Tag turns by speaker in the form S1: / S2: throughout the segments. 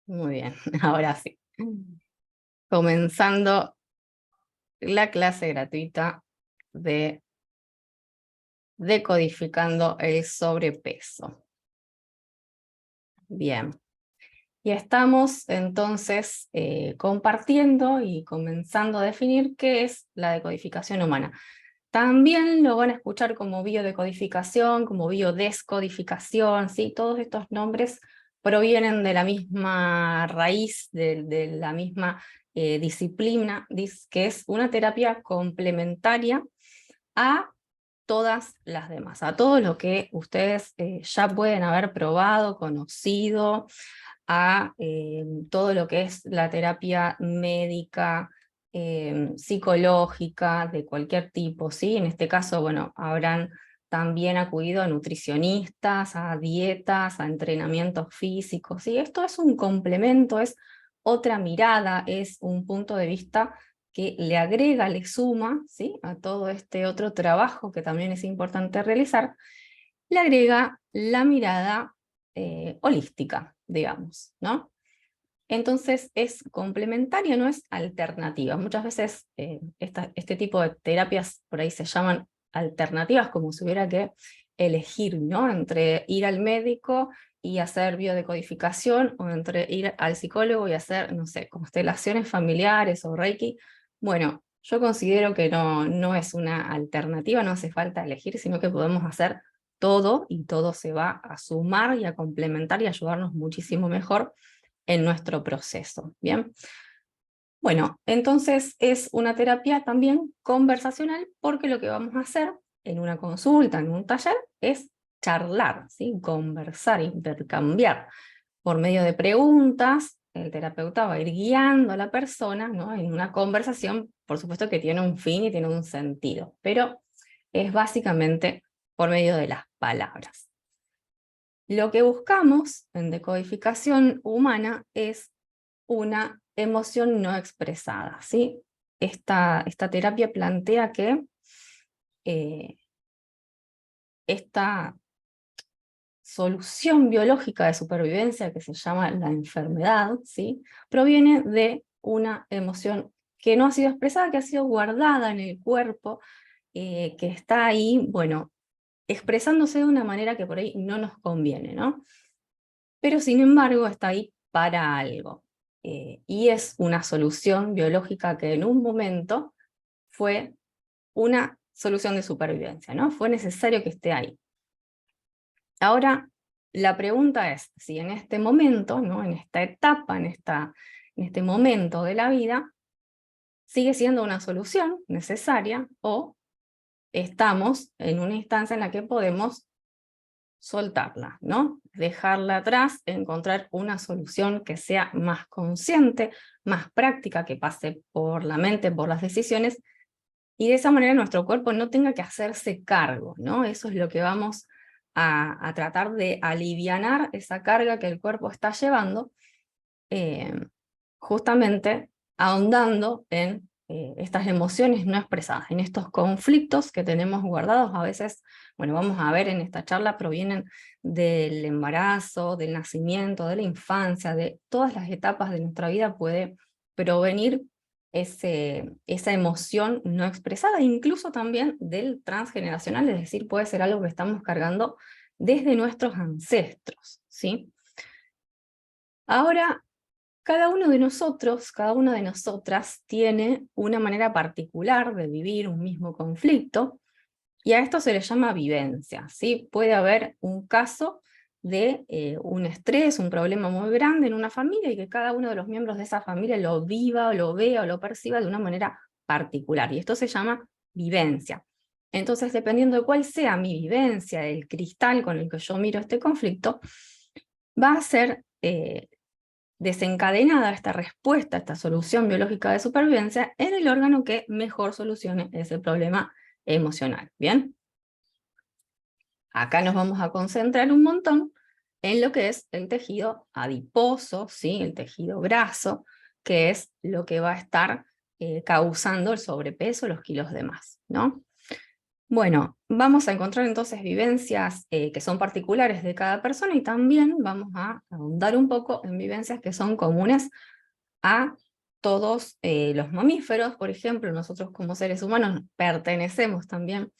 S1: Muy bien, ahora sí. Comenzando la clase gratuita de Decodificando el sobrepeso. Bien, y estamos entonces compartiendo y comenzando a definir qué es la decodificación humana. También lo van a escuchar como biodecodificación, como biodescodificación, ¿sí? Todos estos nombres provienen de la misma raíz, de la misma disciplina, que es una terapia complementaria a todas las demás, a todo lo que ustedes ya pueden haber probado, conocido, a todo lo que es la terapia médica, psicológica, de cualquier tipo, ¿sí? En este caso, bueno, habrán también acudido a nutricionistas, a dietas, a entrenamientos físicos, ¿sí? Esto es un complemento, es otra mirada, es un punto de vista que le agrega, le suma, ¿sí? A todo este otro trabajo que también es importante realizar, le agrega la mirada holística, digamos, ¿no? Entonces es complementaria, no es alternativa. Muchas veces este tipo de terapias por ahí se llaman alternativas, como si hubiera que elegir, ¿no? Entre ir al médico y hacer biodecodificación, o entre ir al psicólogo y hacer, no sé, constelaciones familiares o Reiki. Bueno, yo considero que no es una alternativa, no hace falta elegir, sino que podemos hacer todo y todo se va a sumar y a complementar y ayudarnos muchísimo mejor en nuestro proceso, ¿bien? Bueno, entonces es una terapia también conversacional porque lo que vamos a hacer en una consulta, en un taller, es charlar, ¿sí? Conversar, intercambiar. Por medio de preguntas, el terapeuta va a ir guiando a la persona, ¿no? En una conversación, por supuesto que tiene un fin y tiene un sentido, pero es básicamente por medio de las palabras. Lo que buscamos en decodificación humana es una emoción no expresada, ¿sí? Esta terapia plantea que esta solución biológica de supervivencia que se llama la enfermedad, ¿sí? Proviene de una emoción que no ha sido expresada, que ha sido guardada en el cuerpo, que está ahí, bueno, expresándose de una manera que por ahí no nos conviene, ¿no? Pero sin embargo está ahí para algo. Y es una solución biológica que en un momento fue una solución de supervivencia, ¿no? Fue necesario que esté ahí. Ahora, la pregunta es si en este momento, ¿no? En esta etapa, en este momento de la vida, sigue siendo una solución necesaria o estamos en una instancia en la que podemos soltarla, ¿no? Dejarla atrás, encontrar una solución que sea más consciente, más práctica, que pase por la mente, por las decisiones, y de esa manera nuestro cuerpo no tenga que hacerse cargo, ¿no? Eso es lo que vamos a tratar de alivianar esa carga que el cuerpo está llevando, eh, justamente ahondando en estas emociones no expresadas, en estos conflictos que tenemos guardados. A veces, bueno, vamos a ver en esta charla, provienen del embarazo, del nacimiento, de la infancia, de todas las etapas de nuestra vida puede provenir esa emoción no expresada, incluso también del transgeneracional, es decir, puede ser algo que estamos cargando desde nuestros ancestros, ¿sí? Ahora, cada uno de nosotros, cada una de nosotras tiene una manera particular de vivir un mismo conflicto, y a esto se le llama vivencia, ¿sí? Puede haber un caso de un estrés, un problema muy grande en una familia, y que cada uno de los miembros de esa familia lo viva, o lo vea, o lo perciba de una manera particular, y esto se llama vivencia. Entonces, dependiendo de cuál sea mi vivencia, el cristal con el que yo miro este conflicto, va a ser desencadenada esta respuesta, esta solución biológica de supervivencia en el órgano que mejor solucione ese problema emocional, ¿bien? Acá nos vamos a concentrar un montón en lo que es el tejido adiposo, ¿sí? El tejido graso, que es lo que va a estar causando el sobrepeso, los kilos de más, ¿no? Bueno, vamos a encontrar entonces vivencias que son particulares de cada persona y también vamos a ahondar un poco en vivencias que son comunes a todos los mamíferos. Por ejemplo, nosotros como seres humanos pertenecemos también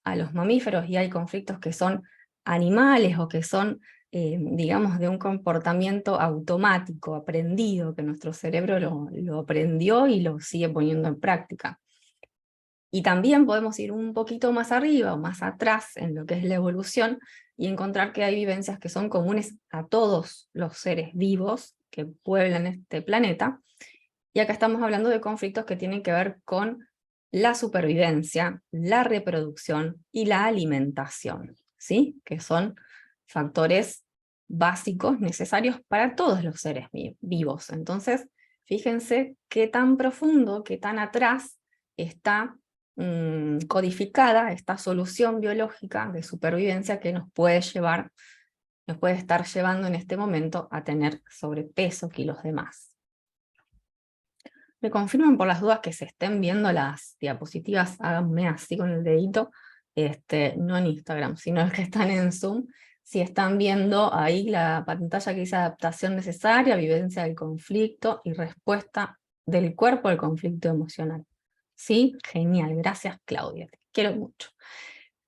S1: a los mamíferos y hay conflictos que son animales o que son, digamos, de un comportamiento automático, aprendido, que nuestro cerebro lo aprendió y lo sigue poniendo en práctica. Y también podemos ir un poquito más arriba o más atrás en lo que es la evolución y encontrar que hay vivencias que son comunes a todos los seres vivos que pueblan este planeta. Y acá estamos hablando de conflictos que tienen que ver con la supervivencia, la reproducción y la alimentación, ¿sí? Que son factores básicos necesarios para todos los seres vivos. Entonces, fíjense qué tan profundo, qué tan atrás está codificada esta solución biológica de supervivencia que nos puede estar llevando en este momento a tener sobrepeso, kilos de más. Me confirman por las dudas que se estén viendo las diapositivas, háganme así con el dedito, no en Instagram, sino los que están en Zoom, si están viendo ahí la pantalla que dice adaptación necesaria, vivencia del conflicto y respuesta del cuerpo al conflicto emocional. ¿Sí? Genial, gracias Claudia, te quiero mucho.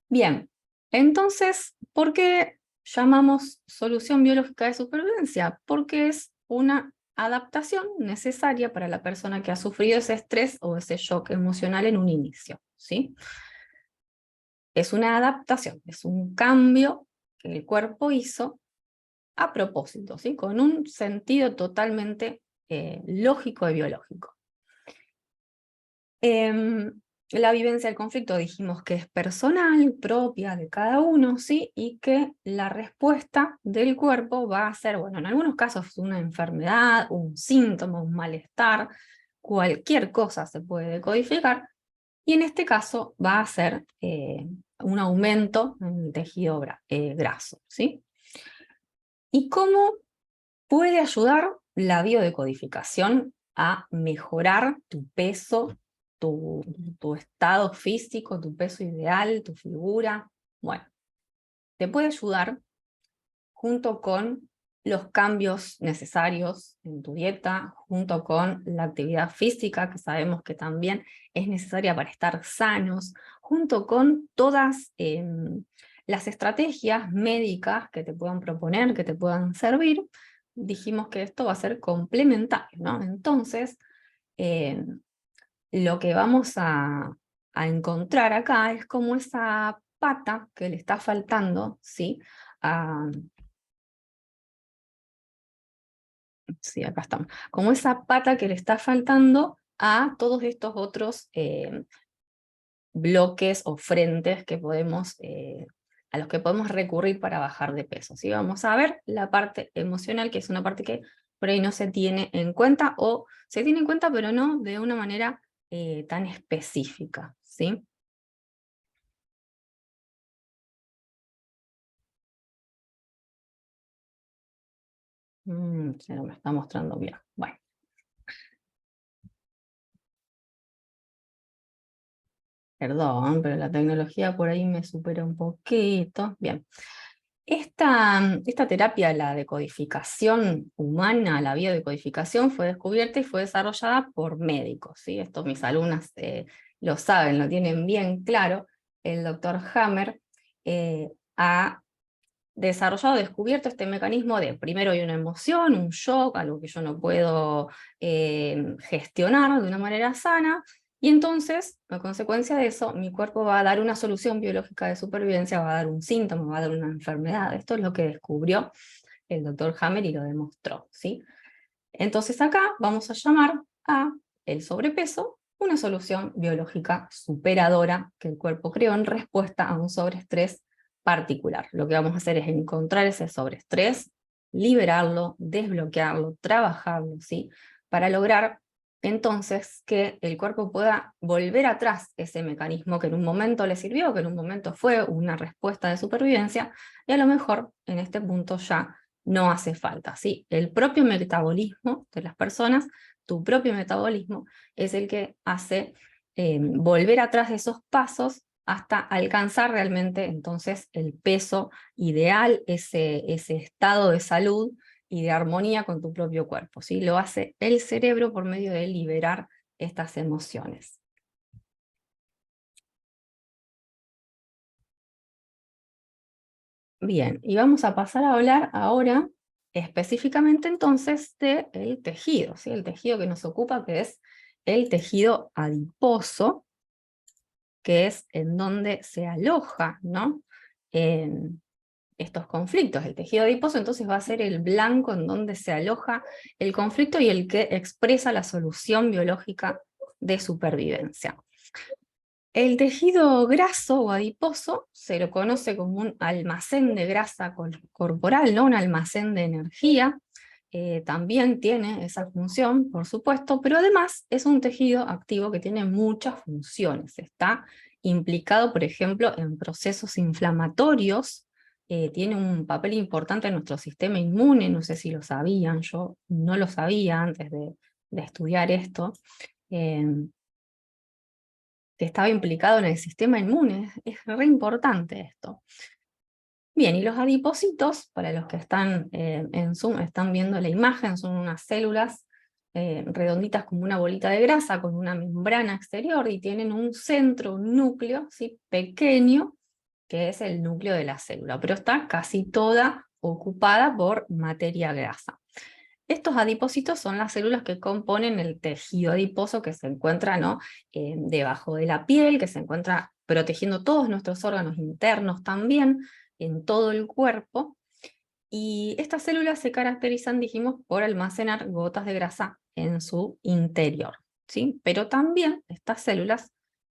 S1: Bien, entonces, ¿por qué llamamos solución biológica de supervivencia? Porque es una adaptación necesaria para la persona que ha sufrido ese estrés o ese shock emocional en un inicio, ¿sí? Es una adaptación, es un cambio que el cuerpo hizo a propósito, ¿sí? Con un sentido totalmente lógico y biológico. La vivencia del conflicto dijimos que es personal, propia de cada uno, ¿sí? Y que la respuesta del cuerpo va a ser, bueno, en algunos casos una enfermedad, un síntoma, un malestar, cualquier cosa se puede decodificar, y en este caso va a ser un aumento en el tejido graso, ¿sí? ¿Y cómo puede ayudar la biodecodificación a mejorar tu peso, tu estado físico, tu peso ideal, tu figura? Bueno, te puede ayudar junto con los cambios necesarios en tu dieta, junto con la actividad física, que sabemos que también es necesaria para estar sanos, junto con todas las estrategias médicas que te puedan proponer, que te puedan servir. Dijimos que esto va a ser complementario, ¿no? Entonces, lo que vamos a encontrar acá es como esa pata que le está faltando, ¿sí? Sí, acá estamos. Como esa pata que le está faltando a todos estos otros bloques o frentes que a los que podemos recurrir para bajar de peso. ¿Sí? Vamos a ver la parte emocional, que es una parte que por ahí no se tiene en cuenta, o se tiene en cuenta, pero no de una manera tan específica. ¿Sí? Se me está mostrando bien. Bueno. Perdón, pero la tecnología por ahí me supera un poquito. Bien. Esta terapia, la decodificación humana, la biodecodificación, fue descubierta y fue desarrollada por médicos, ¿sí? Esto mis alumnas lo saben, lo tienen bien claro. El doctor Hammer ha descubierto este mecanismo de, primero hay una emoción, un shock, algo que yo no puedo gestionar de una manera sana, y entonces, a consecuencia de eso, mi cuerpo va a dar una solución biológica de supervivencia, va a dar un síntoma, va a dar una enfermedad. Esto es lo que descubrió el doctor Hammer y lo demostró, ¿sí? Entonces acá vamos a llamar a el sobrepeso una solución biológica superadora que el cuerpo creó en respuesta a un sobreestrés particular. Lo que vamos a hacer es encontrar ese sobreestrés, liberarlo, desbloquearlo, trabajarlo, ¿sí? Para lograr entonces que el cuerpo pueda volver atrás ese mecanismo que en un momento le sirvió, que en un momento fue una respuesta de supervivencia, y a lo mejor en este punto ya no hace falta, ¿sí? El propio metabolismo de las personas, tu propio metabolismo, es el que hace volver atrás esos pasos hasta alcanzar realmente entonces el peso ideal, ese estado de salud y de armonía con tu propio cuerpo, ¿sí? Lo hace el cerebro por medio de liberar estas emociones. Bien, y vamos a pasar a hablar ahora específicamente entonces del tejido, ¿sí? El tejido que nos ocupa, que es el tejido adiposo, que es en donde se aloja, ¿no? En estos conflictos. El tejido adiposo entonces va a ser el blanco en donde se aloja el conflicto y el que expresa la solución biológica de supervivencia. El tejido graso o adiposo se lo conoce como un almacén de grasa corporal, ¿no? Un almacén de energía. También tiene esa función, por supuesto, pero además es un tejido activo que tiene muchas funciones. Está implicado, por ejemplo, en procesos inflamatorios, tiene un papel importante en nuestro sistema inmune, no sé si lo sabían, yo no lo sabía antes de estudiar esto. Que estaba implicado en el sistema inmune, es re importante esto. Bien, y los adipocitos, para los que están en Zoom, están viendo la imagen, son unas células redonditas como una bolita de grasa con una membrana exterior y tienen un centro, un núcleo, ¿sí? Pequeño, que es el núcleo de la célula, pero está casi toda ocupada por materia grasa. Estos adipocitos son las células que componen el tejido adiposo que se encuentra, ¿no? Debajo de la piel, que se encuentra protegiendo todos nuestros órganos internos también, en todo el cuerpo. Y estas células se caracterizan, dijimos, por almacenar gotas de grasa en su interior, ¿sí? Pero también estas células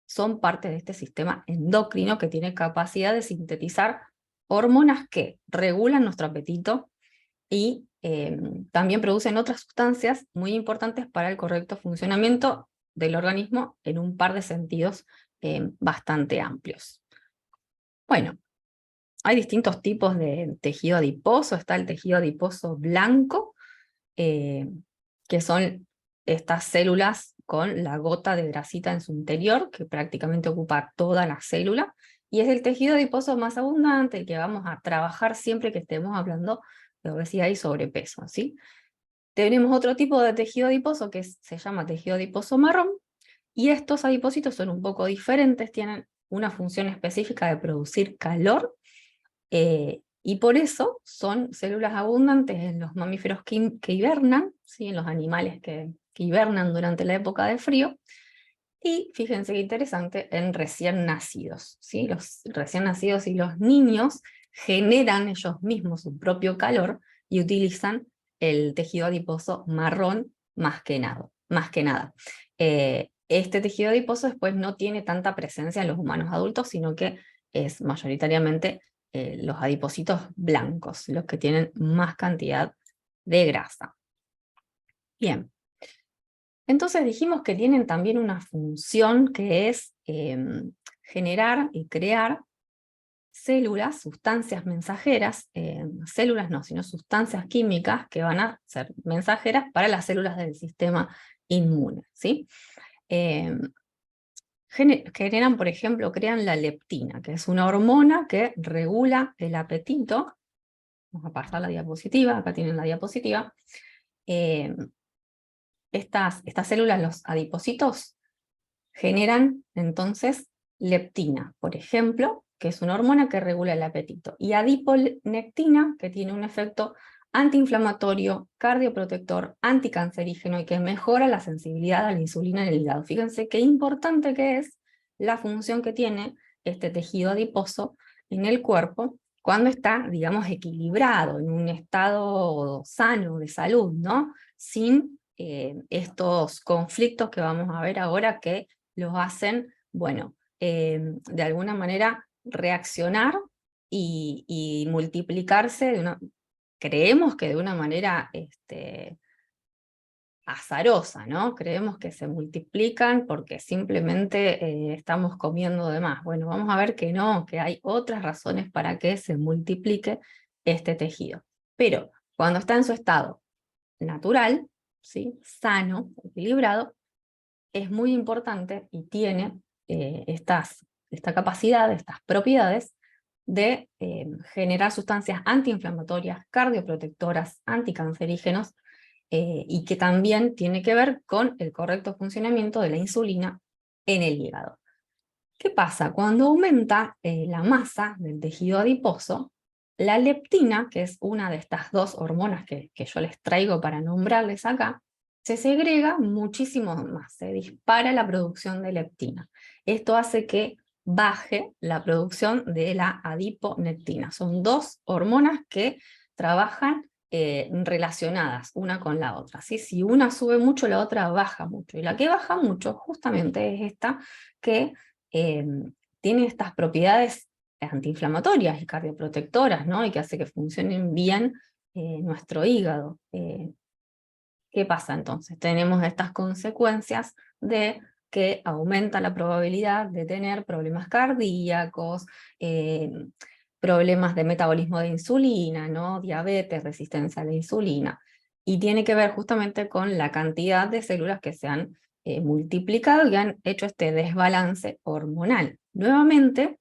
S1: son parte de este sistema endocrino que tiene capacidad de sintetizar hormonas que regulan nuestro apetito, y también producen otras sustancias muy importantes para el correcto funcionamiento del organismo en un par de sentidos bastante amplios. Bueno, hay distintos tipos de tejido adiposo. Está el tejido adiposo blanco, que son estas células con la gota de grasita en su interior, que prácticamente ocupa toda la célula, y es el tejido adiposo más abundante, el que vamos a trabajar siempre que estemos hablando de obesidad y sobrepeso, ¿sí? Tenemos otro tipo de tejido adiposo que se llama tejido adiposo marrón, y estos adipocitos son un poco diferentes, tienen una función específica de producir calor, y por eso son células abundantes en los mamíferos que hibernan, ¿sí? En los animales que hibernan durante la época de frío, y fíjense qué interesante, en recién nacidos, ¿sí? Los recién nacidos y los niños generan ellos mismos su propio calor y utilizan el tejido adiposo marrón más que nada. Este tejido adiposo después no tiene tanta presencia en los humanos adultos, sino que es mayoritariamente los adipocitos blancos, los que tienen más cantidad de grasa. Bien. Entonces dijimos que tienen también una función que es generar y crear células, sustancias mensajeras, células no, sino sustancias químicas que van a ser mensajeras para las células del sistema inmune, ¿sí? Generan, por ejemplo, crean la leptina, que es una hormona que regula el apetito. Vamos a pasar la diapositiva, acá tienen la diapositiva. Estas células, los adipocitos, generan entonces leptina, por ejemplo, que es una hormona que regula el apetito, y adiponectina, que tiene un efecto antiinflamatorio, cardioprotector, anticancerígeno y que mejora la sensibilidad a la insulina en el hígado. Fíjense qué importante que es la función que tiene este tejido adiposo en el cuerpo cuando está, digamos, equilibrado, en un estado sano de salud, ¿no? Sin estos conflictos que vamos a ver ahora que los hacen, bueno, de alguna manera reaccionar y multiplicarse creemos que de una manera azarosa, ¿no? Creemos que se multiplican porque simplemente estamos comiendo de más. Bueno, vamos a ver que no, que hay otras razones para que se multiplique este tejido. Pero cuando está en su estado natural, ¿sí? Sano, equilibrado, es muy importante y tiene estas esta capacidad, estas propiedades de generar sustancias antiinflamatorias, cardioprotectoras, anticancerígenos, y que también tiene que ver con el correcto funcionamiento de la insulina en el hígado. ¿Qué pasa? Cuando aumenta la masa del tejido adiposo, la leptina, que es una de estas dos hormonas que yo les traigo para nombrarles acá, se segrega muchísimo más, se dispara la producción de leptina. Esto hace que baje la producción de la adiponectina. Son dos hormonas que trabajan relacionadas una con la otra, ¿sí? Si una sube mucho, la otra baja mucho. Y la que baja mucho justamente es esta que eh, tiene estas propiedades antiinflamatorias y cardioprotectoras, ¿no? Y que hace que funcionen bien nuestro hígado. ¿Qué pasa entonces? Tenemos estas consecuencias de que aumenta la probabilidad de tener problemas cardíacos, problemas de metabolismo de insulina, ¿no? Diabetes, resistencia a la insulina, y tiene que ver justamente con la cantidad de células que se han multiplicado y han hecho este desbalance hormonal. Nuevamente,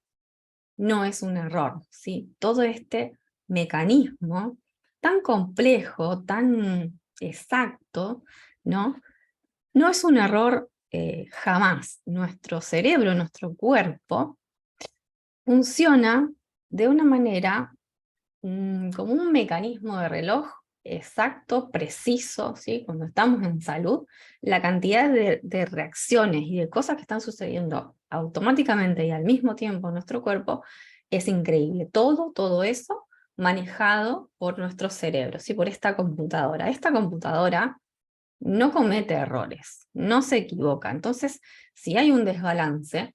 S1: no es un error, ¿sí? Todo este mecanismo tan complejo, tan exacto, ¿no? No es un error jamás. Nuestro cerebro, nuestro cuerpo, funciona de una manera como un mecanismo de reloj exacto, preciso, ¿sí? Cuando estamos en salud, la cantidad de reacciones y de cosas que están sucediendo automáticamente y al mismo tiempo en nuestro cuerpo es increíble. Todo eso manejado por nuestro cerebro, ¿sí? Por esta computadora. Esta computadora no comete errores, no se equivoca. Entonces, si hay un desbalance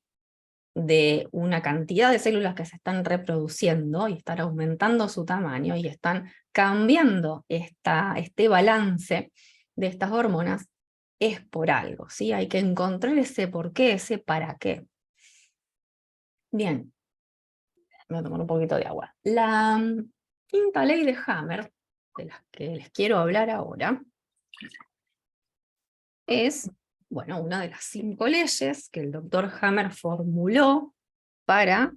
S1: de una cantidad de células que se están reproduciendo y están aumentando su tamaño y están cambiando este balance de estas hormonas, es por algo, ¿sí? Hay que encontrar ese por qué, ese para qué. Bien, voy a tomar un poquito de agua. La quinta ley de Hammer, de las que les quiero hablar ahora, es, bueno, una de las 5 leyes que el doctor Hammer formuló para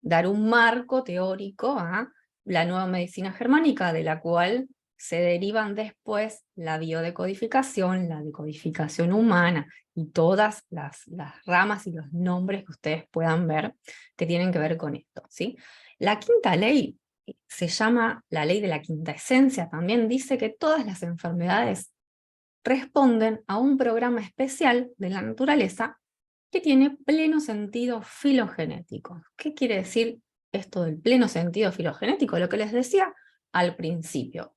S1: dar un marco teórico a la nueva medicina germánica, de la cual se derivan después la biodecodificación, la decodificación humana, y todas las ramas y los nombres que ustedes puedan ver que tienen que ver con esto, ¿sí? La quinta ley se llama la ley de la quinta esencia, también dice que todas las enfermedades responden a un programa especial de la naturaleza que tiene pleno sentido filogenético. ¿Qué quiere decir esto del pleno sentido filogenético? Lo que les decía al principio.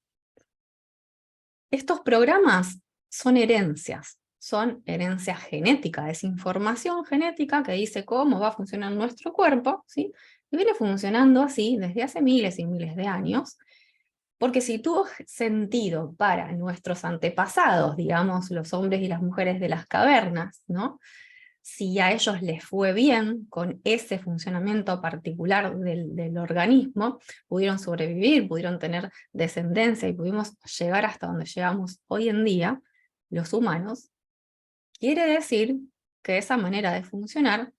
S1: Estos programas son herencia genética, es información genética que dice cómo va a funcionar nuestro cuerpo, ¿sí? Y viene funcionando así desde hace miles y miles de años, porque si tuvo sentido para nuestros antepasados, digamos, los hombres y las mujeres de las cavernas, ¿no? Si a ellos les fue bien con ese funcionamiento particular del organismo, pudieron sobrevivir, pudieron tener descendencia y pudimos llegar hasta donde llegamos hoy en día, los humanos, quiere decir que esa manera de funcionar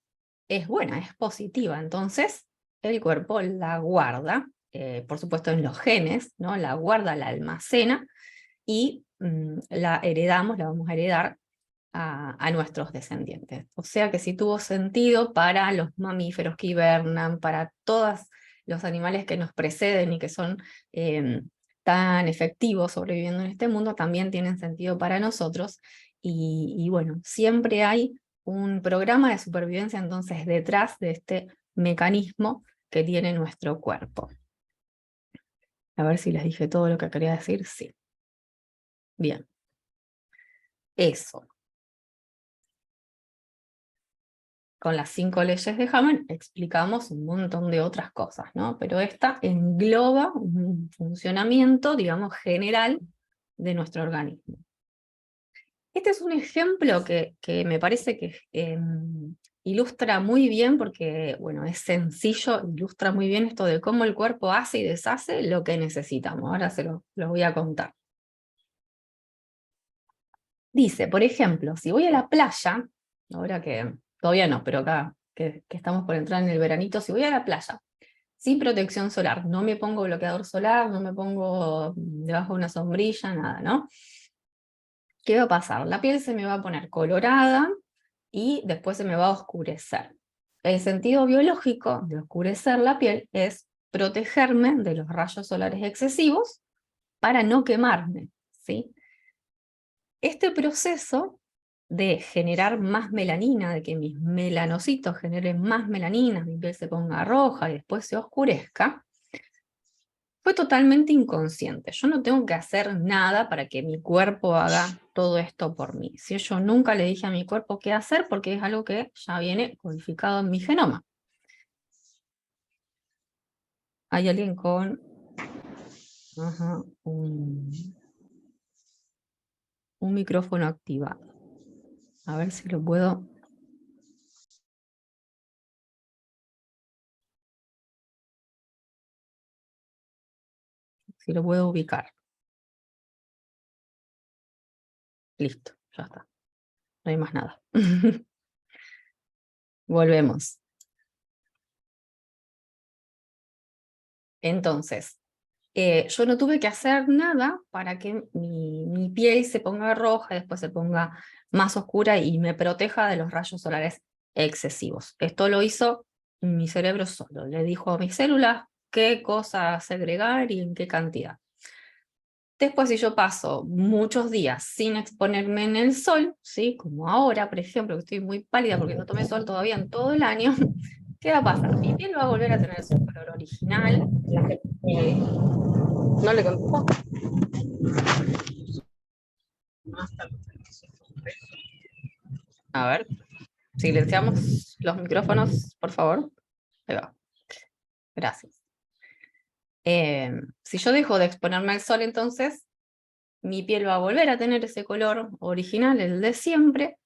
S1: es buena, es positiva. Entonces, el cuerpo la guarda, por supuesto en los genes, ¿no? La guarda, la almacena, y la heredamos, la vamos a heredar a nuestros descendientes. O sea que sí tuvo sentido para los mamíferos que hibernan, para todos los animales que nos preceden y que son tan efectivos sobreviviendo en este mundo, también tienen sentido para nosotros. Y bueno, siempre hay un programa de supervivencia entonces detrás de este mecanismo que tiene nuestro cuerpo. A ver si les dije todo lo que quería decir. Sí. Bien. Eso. Con las 5 leyes de Hammond explicamos un montón de otras cosas, ¿no? Pero esta engloba un funcionamiento, digamos, general de nuestro organismo. Este es un ejemplo que me parece que ilustra muy bien, porque, bueno, es sencillo, ilustra muy bien esto de cómo el cuerpo hace y deshace lo que necesitamos. Ahora se lo voy a contar. Dice, por ejemplo, si voy a la playa, ahora que todavía no, pero acá que estamos por entrar en el veranito, si voy a la playa, sin protección solar, no me pongo bloqueador solar, no me pongo debajo de una sombrilla, nada, ¿no? ¿Qué va a pasar? La piel se me va a poner colorada y después se me va a oscurecer. El sentido biológico de oscurecer la piel es protegerme de los rayos solares excesivos para no quemarme, ¿sí? Este proceso de generar más melanina, de que mis melanocitos generen más melanina, mi piel se ponga roja y después se oscurezca, fue totalmente inconsciente. Yo no tengo que hacer nada para que mi cuerpo haga todo esto por mí. Si yo nunca le dije a mi cuerpo qué hacer, porque es algo que ya viene codificado en mi genoma. Hay alguien con ajá, un micrófono activado. A ver si lo puedo ubicar. Listo, ya está. No hay más nada. Volvemos. Entonces, yo no tuve que hacer nada para que mi piel se ponga roja y después se ponga más oscura y me proteja de los rayos solares excesivos. Esto lo hizo mi cerebro solo. Le dijo a mis células qué cosa segregar y en qué cantidad. Después, si yo paso muchos días sin exponerme en el sol, ¿sí? Como ahora, por ejemplo, que estoy muy pálida porque no tomé sol todavía en todo el año, ¿qué va a pasar? Mi piel va a volver a tener su color original. No le contesto. A ver, silenciamos los micrófonos, por favor. Ahí va. Gracias. Si yo dejo de exponerme al sol, entonces mi piel va a volver a tener ese color original, el de siempre,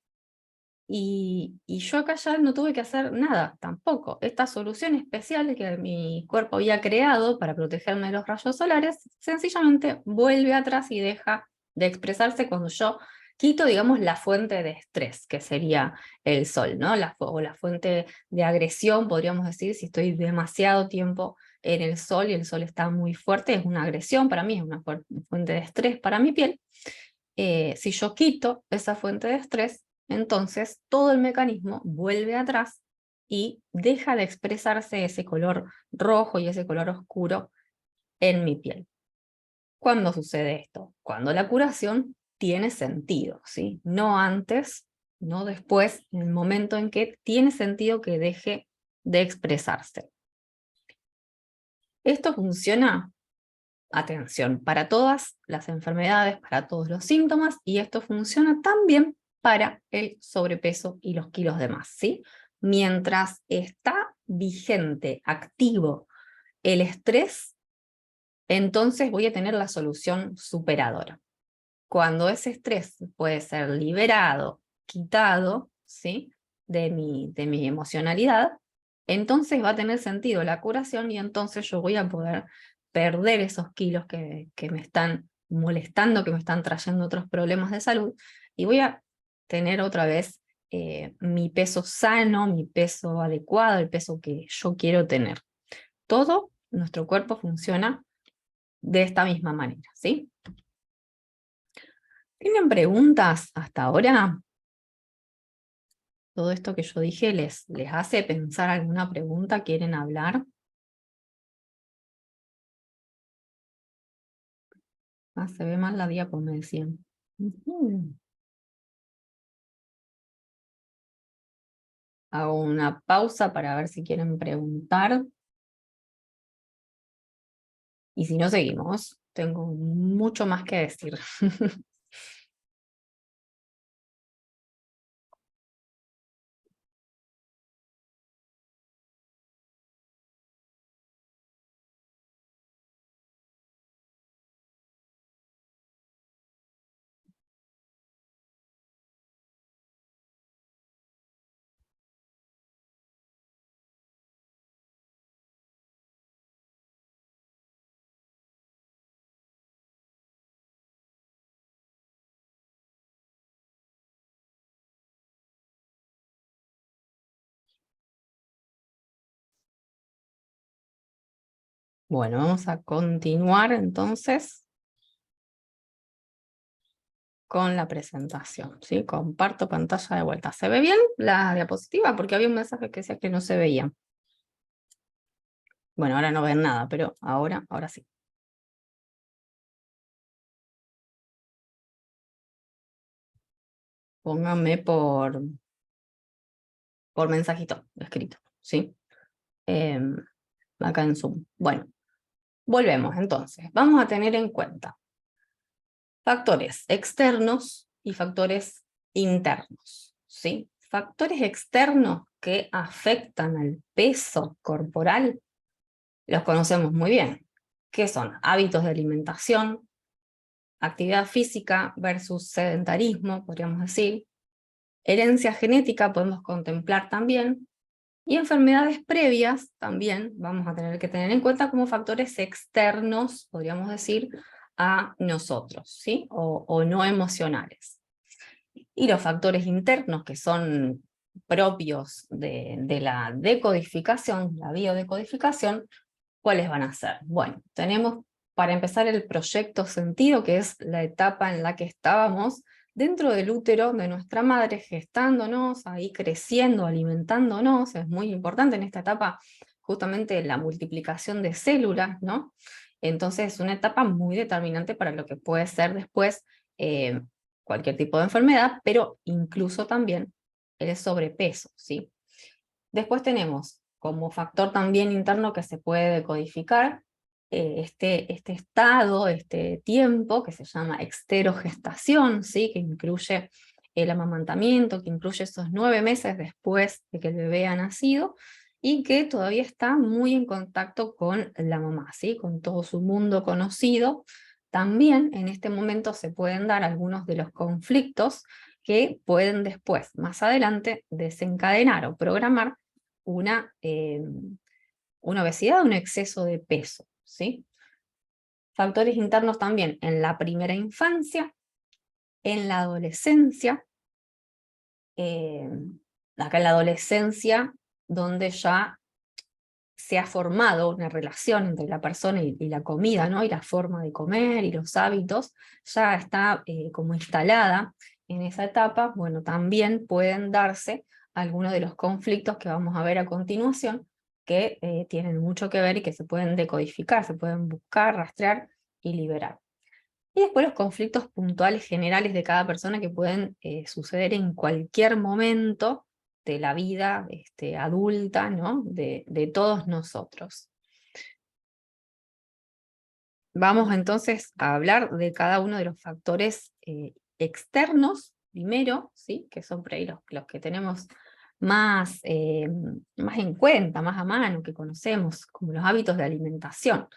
S1: y yo acá ya no tuve que hacer nada tampoco. Esta solución especial que mi cuerpo había creado para protegerme de los rayos solares, sencillamente vuelve atrás y deja de expresarse cuando yo quito, digamos, la fuente de estrés, que sería el sol, ¿no? O la fuente de agresión, podríamos decir, si estoy demasiado tiempo en el sol y el sol está muy fuerte, es una agresión para mí, es una fuente de estrés para mi piel. Si yo quito esa fuente de estrés, entonces todo el mecanismo vuelve atrás y deja de expresarse ese color rojo y ese color oscuro en mi piel. ¿Cuándo sucede esto? Cuando la curación tiene sentido, ¿sí? No antes, no después, en el momento en que tiene sentido que deje de expresarse. Esto funciona, atención, para todas las enfermedades, para todos los síntomas, y esto funciona también para el sobrepeso y los kilos de más, ¿sí? Mientras está vigente, activo el estrés, entonces voy a tener la solución superadora. Cuando ese estrés puede ser liberado, quitado, ¿sí? de mi emocionalidad, entonces va a tener sentido la curación y entonces yo voy a poder perder esos kilos que me están molestando, que me están trayendo otros problemas de salud, y voy a tener otra vez mi peso sano, mi peso adecuado, el peso que yo quiero tener. Todo nuestro cuerpo funciona de esta misma manera, ¿sí? ¿Tienen preguntas hasta ahora? ¿Todo esto que yo dije les hace pensar alguna pregunta? ¿Quieren hablar? Ah, se ve mal la diapo, me decían. Ujú. Hago una pausa para ver si quieren preguntar. Y si no, seguimos. Tengo mucho más que decir. Bueno, vamos a continuar entonces con la presentación, ¿sí? Comparto pantalla de vuelta. ¿Se ve bien la diapositiva? Porque había un mensaje que decía que no se veía. Bueno, ahora no ven nada, pero ahora sí. Pónganme por mensajito escrito, ¿sí? Acá en Zoom. Bueno, volvemos entonces. Vamos a tener en cuenta factores externos y factores internos, ¿sí? Factores externos que afectan al peso corporal los conocemos muy bien, que son hábitos de alimentación, actividad física versus sedentarismo, podríamos decir, herencia genética podemos contemplar también, y enfermedades previas también vamos a tener que tener en cuenta como factores externos, podríamos decir, a nosotros, ¿sí? O no emocionales. Y los factores internos que son propios de la decodificación, la biodecodificación, ¿cuáles van a ser? Bueno, tenemos para empezar el proyecto sentido, que es la etapa en la que estábamos dentro del útero de nuestra madre, gestándonos, ahí creciendo, alimentándonos. Es muy importante en esta etapa justamente la multiplicación de células, ¿no? Entonces es una etapa muy determinante para lo que puede ser después eh, cualquier tipo de enfermedad, pero incluso también el sobrepeso, ¿sí? Después tenemos como factor también interno que se puede decodificar este estado, este tiempo que se llama exterogestación, ¿sí? Que incluye el amamantamiento, que incluye esos 9 meses después de que el bebé ha nacido, y que todavía está muy en contacto con la mamá, ¿sí? Con todo su mundo conocido. También en este momento se pueden dar algunos de los conflictos que pueden después, más adelante, desencadenar o programar una obesidad, un exceso de peso, ¿sí? Factores internos también en la primera infancia, en la adolescencia, eh, acá en la adolescencia, donde ya se ha formado una relación entre la persona y la comida, ¿no? Y la forma de comer y los hábitos, ya está como instalada en esa etapa. Bueno, también pueden darse algunos de los conflictos que vamos a ver a continuación, que tienen mucho que ver y que se pueden decodificar, se pueden buscar, rastrear y liberar. Y después los conflictos puntuales generales de cada persona que pueden suceder en cualquier momento de la vida adulta, ¿no? De todos nosotros. Vamos entonces a hablar de cada uno de los factores externos, primero, ¿sí? Que son por ahí los que tenemos más en cuenta, más a mano, que conocemos, como los hábitos de alimentación.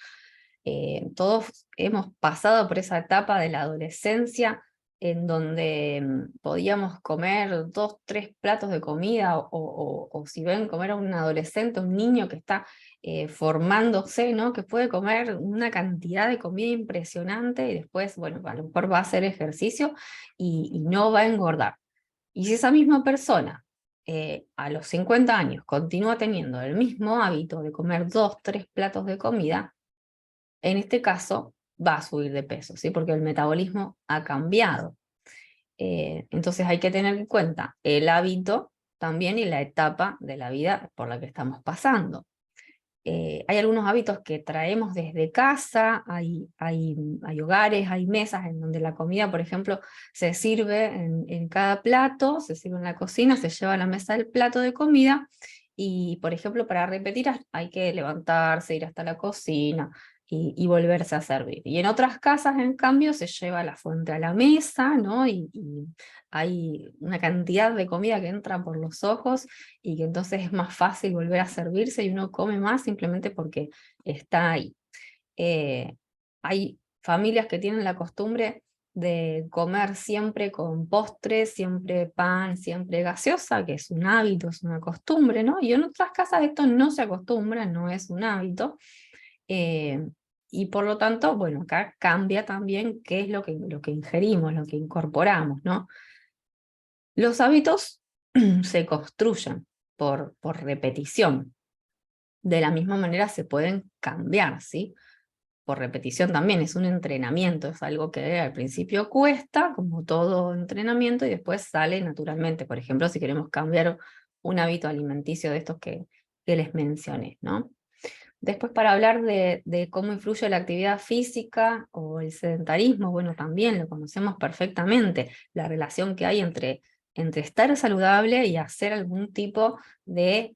S1: Todos hemos pasado por esa etapa de la adolescencia en donde podíamos comer 2, 3 platos de comida, o si ven comer a un adolescente, un niño que está formándose, ¿no? Que puede comer una cantidad de comida impresionante y después, bueno, a lo mejor va a hacer ejercicio y no va a engordar. Y si esa misma persona a los 50 años continúa teniendo el mismo hábito de comer 2, 3 platos de comida, en este caso va a subir de peso, ¿sí? Porque el metabolismo ha cambiado. Entonces hay que tener en cuenta el hábito también y la etapa de la vida por la que estamos pasando. Hay algunos hábitos que traemos desde casa, hay hogares, hay mesas en donde la comida, por ejemplo, se sirve en cada plato, se sirve en la cocina, se lleva a la mesa el plato de comida, y por ejemplo para repetir hay que levantarse, ir hasta la cocina y volverse a servir. Y en otras casas, en cambio, se lleva la fuente a la mesa, ¿no? Y hay una cantidad de comida que entra por los ojos y que entonces es más fácil volver a servirse y uno come más simplemente porque está ahí. Hay familias que tienen la costumbre de comer siempre con postres, siempre pan, siempre gaseosa, que es un hábito, es una costumbre, ¿no? Y en otras casas esto no se acostumbra, no es un hábito. eh, y por lo tanto, bueno, acá cambia también qué es lo que ingerimos, lo que incorporamos, ¿no? Los hábitos se construyen por repetición. De la misma manera se pueden cambiar, ¿sí? Por repetición también, es un entrenamiento, es algo que al principio cuesta, como todo entrenamiento, y después sale naturalmente. Por ejemplo, si queremos cambiar un hábito alimenticio de estos que les mencioné, ¿no? Después, para hablar de cómo influye la actividad física o el sedentarismo, bueno, también lo conocemos perfectamente, la relación que hay entre estar saludable y hacer algún tipo de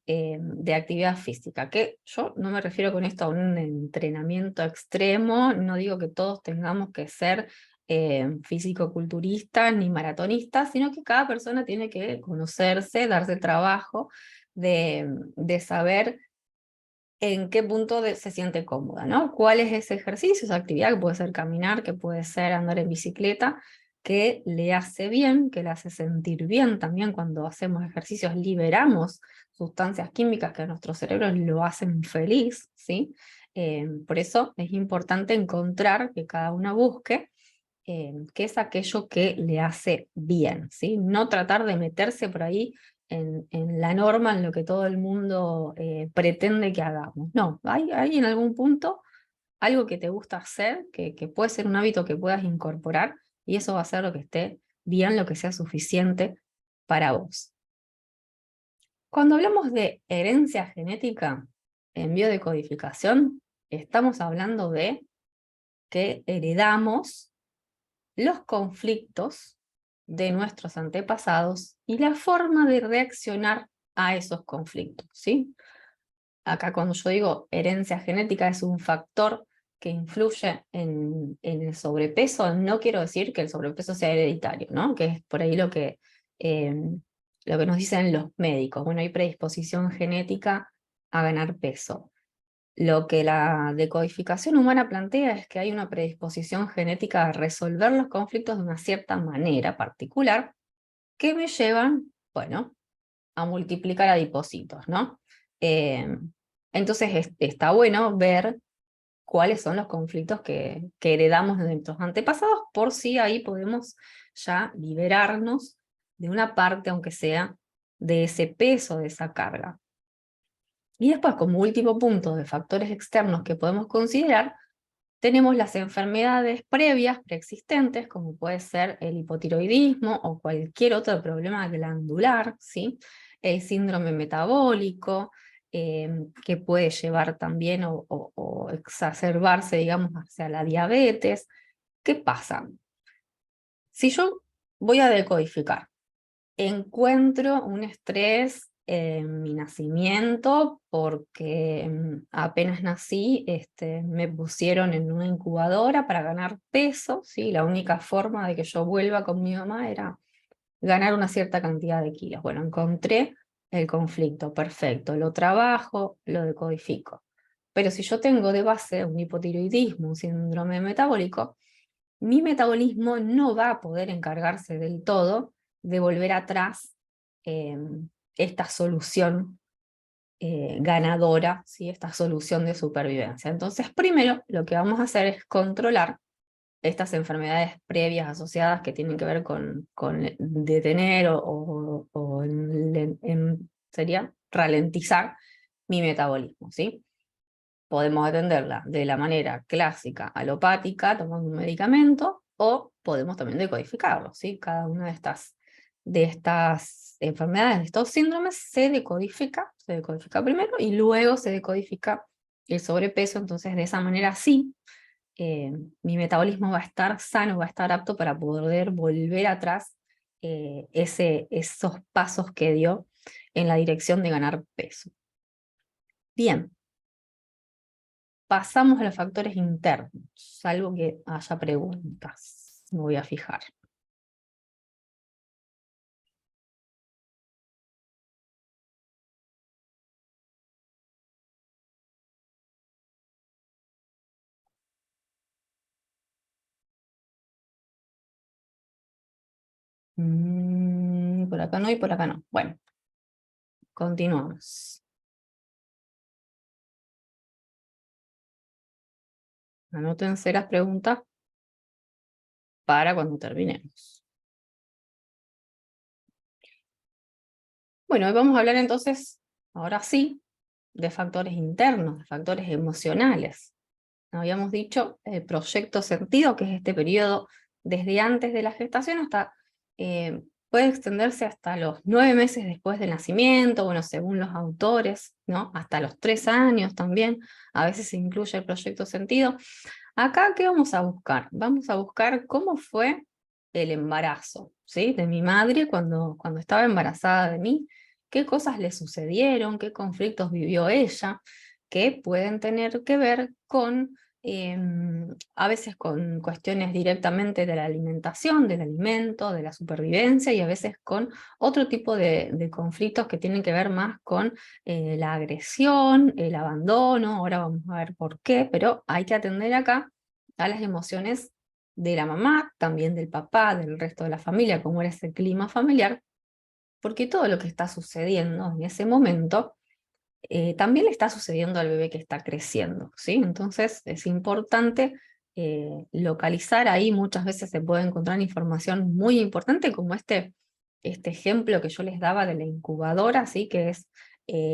S1: actividad física, que yo no me refiero con esto a un entrenamiento extremo, no digo que todos tengamos que ser físico-culturistas ni maratonistas, sino que cada persona tiene que conocerse, darse el trabajo de saber en qué punto se siente cómoda, ¿no? ¿Cuál es ese ejercicio, esa actividad que puede ser caminar, que puede ser andar en bicicleta, que le hace bien, que le hace sentir bien también cuando hacemos ejercicios, liberamos sustancias químicas que a nuestro cerebro lo hacen feliz, ¿sí? Por eso es importante encontrar que cada una busque qué es aquello que le hace bien, ¿sí? No tratar de meterse por ahí en la norma, en lo que todo el mundo pretende que hagamos. No, hay en algún punto algo que te gusta hacer, que puede ser un hábito que puedas incorporar, y eso va a ser lo que esté bien, lo que sea suficiente para vos. Cuando hablamos de herencia genética en biodecodificación, estamos hablando de que heredamos los conflictos de nuestros antepasados y la forma de reaccionar a esos conflictos, ¿sí? Acá cuando yo digo herencia genética es un factor que influye en el sobrepeso, no quiero decir que el sobrepeso sea hereditario, ¿no? Que es por ahí eh, lo que nos dicen los médicos. Bueno, hay predisposición genética a ganar peso. Lo que la decodificación humana plantea es que hay una predisposición genética a resolver los conflictos de una cierta manera particular que me llevan, bueno, a multiplicar adipocitos, ¿no? Eh, entonces está bueno ver cuáles son los conflictos que heredamos de nuestros antepasados, por si ahí podemos ya liberarnos de una parte, aunque sea, de ese peso, de esa carga. Y después, como último punto de factores externos que podemos considerar, tenemos las enfermedades previas, preexistentes, como puede ser el hipotiroidismo o cualquier otro problema glandular, ¿sí? El síndrome metabólico, que puede llevar también o exacerbarse, digamos, hacia la diabetes. ¿Qué pasa? Si yo voy a decodificar, encuentro un estrés en mi nacimiento porque apenas nací me pusieron en una incubadora para ganar peso, ¿sí? La única forma de que yo vuelva con mi mamá era ganar una cierta cantidad de kilos. Bueno, encontré el conflicto, perfecto, lo trabajo, lo decodifico. Pero si yo tengo de base un hipotiroidismo, un síndrome metabólico, mi metabolismo no va a poder encargarse del todo de volver atrás eh, esta solución ganadora, ¿sí? Esta solución de supervivencia. Entonces, primero lo que vamos a hacer es controlar estas enfermedades previas asociadas que tienen que ver con detener sería ralentizar mi metabolismo, ¿sí? Podemos atenderla de la manera clásica, alopática, tomando un medicamento, o podemos también decodificarlo, ¿sí? Cada una de estas enfermedades, de estos síndromes, se decodifica primero y luego se decodifica el sobrepeso, entonces de esa manera sí, mi metabolismo va a estar sano, va a estar apto para poder volver atrás esos pasos que dio en la dirección de ganar peso. Bien. Pasamos a los factores internos, salvo que haya preguntas. Me voy a fijar. Por acá no y por acá no. Bueno, continuamos. Anótense las preguntas para cuando terminemos. Bueno, hoy vamos a hablar entonces, ahora sí, de factores internos, de factores emocionales. Habíamos dicho el proyecto sentido, que es este periodo desde antes de la gestación hasta, puede extenderse hasta los 9 meses después del nacimiento, bueno, según los autores, ¿no? Hasta los 3 años también, a veces se incluye el proyecto sentido. Acá, ¿qué vamos a buscar? Vamos a buscar cómo fue el embarazo, ¿sí? De mi madre cuando estaba embarazada de mí, qué cosas le sucedieron, qué conflictos vivió ella, que pueden tener que ver con, a veces con cuestiones directamente de la alimentación, del alimento, de la supervivencia, y a veces con otro tipo de conflictos que tienen que ver más con la agresión, el abandono. Ahora vamos a ver por qué, pero hay que atender acá a las emociones de la mamá, también del papá, del resto de la familia, cómo era ese clima familiar, porque todo lo que está sucediendo en ese momento también le está sucediendo al bebé que está creciendo, ¿sí? Entonces es importante localizar ahí. Muchas veces se puede encontrar información muy importante, como este ejemplo que yo les daba de la incubadora, ¿sí? Que es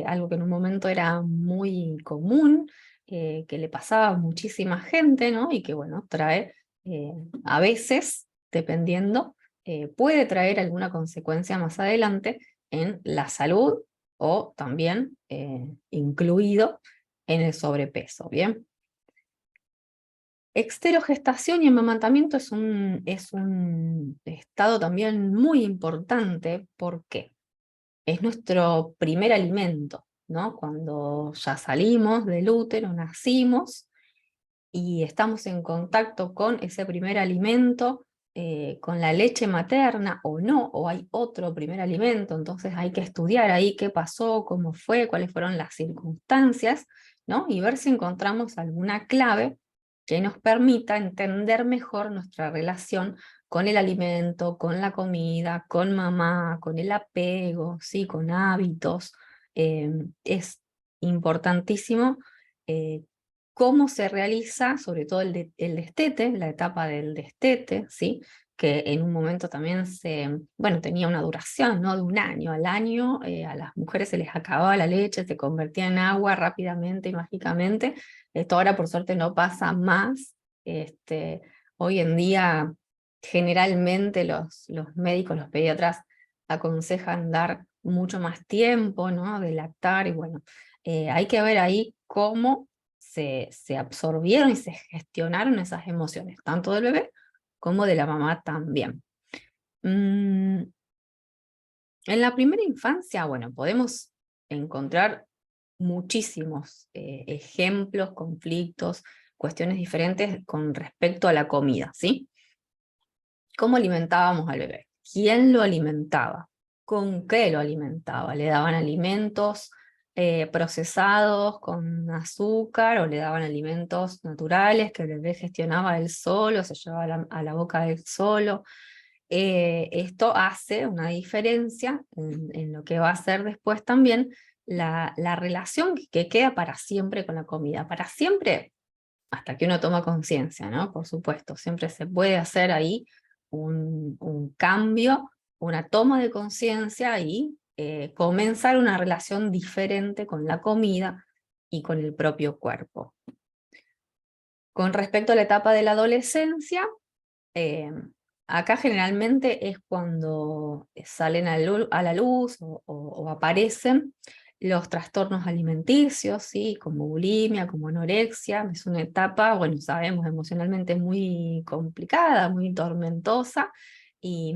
S1: algo que en un momento era muy común, que le pasaba a muchísima gente, ¿no? Y que, bueno, trae, a veces, dependiendo, puede traer alguna consecuencia más adelante en la salud, o también incluido en el sobrepeso, ¿bien? Esterogestación y amamantamiento es un estado también muy importante, porque es nuestro primer alimento, ¿no? Cuando ya salimos del útero, nacimos, y estamos en contacto con ese primer alimento, con la leche materna o no, o hay otro primer alimento. Entonces hay que estudiar ahí qué pasó, cómo fue, cuáles fueron las circunstancias, ¿no? Y ver si encontramos alguna clave que nos permita entender mejor nuestra relación con el alimento, con la comida, con mamá, con el apego, ¿sí? Con hábitos. Es importantísimo cómo se realiza, sobre todo el destete, la etapa del destete, ¿sí? Que en un momento también bueno, tenía una duración, ¿no? De 1 año. Al año a las mujeres se les acababa la leche, se convertía en agua rápidamente y mágicamente. Esto ahora por suerte no pasa más. Hoy en día generalmente los médicos, los pediatras aconsejan dar mucho más tiempo, ¿no? De lactar, y bueno, hay que ver ahí cómo se absorbieron y se gestionaron esas emociones, tanto del bebé como de la mamá también. En la primera infancia, bueno, podemos encontrar muchísimos ejemplos, conflictos, cuestiones diferentes con respecto a la comida, ¿sí? ¿Cómo alimentábamos al bebé? ¿Quién lo alimentaba? ¿Con qué lo alimentaba? ¿Le daban alimentos procesados con azúcar, o le daban alimentos naturales que el bebé gestionaba él solo, se llevaba a la boca él solo? Esto hace una diferencia en lo que va a ser después también la relación que queda para siempre con la comida. Para siempre, hasta que uno toma conciencia, ¿no? Por supuesto, siempre se puede hacer ahí un cambio, una toma de conciencia, y comenzar una relación diferente con la comida y con el propio cuerpo. Con respecto a la etapa de la adolescencia, eh, acá generalmente es cuando salen a la luz o aparecen los trastornos alimenticios, ¿sí? Como bulimia, como anorexia. Es una etapa, bueno, sabemos, emocionalmente muy complicada, muy tormentosa, y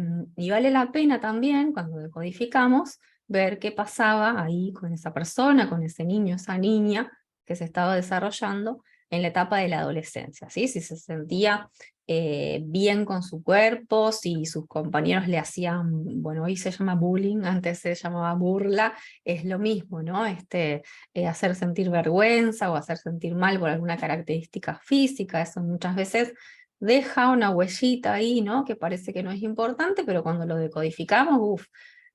S1: vale la pena también, cuando decodificamos, ver qué pasaba ahí con esa persona, con ese niño, esa niña que se estaba desarrollando en la etapa de la adolescencia, ¿sí? Si se sentía bien con su cuerpo, si sus compañeros le hacían, bueno, hoy se llama bullying, antes se llamaba burla, es lo mismo, ¿no? Hacer sentir vergüenza o hacer sentir mal por alguna característica física. Eso muchas veces deja una huellita ahí, ¿no? Que parece que no es importante, pero cuando lo decodificamos,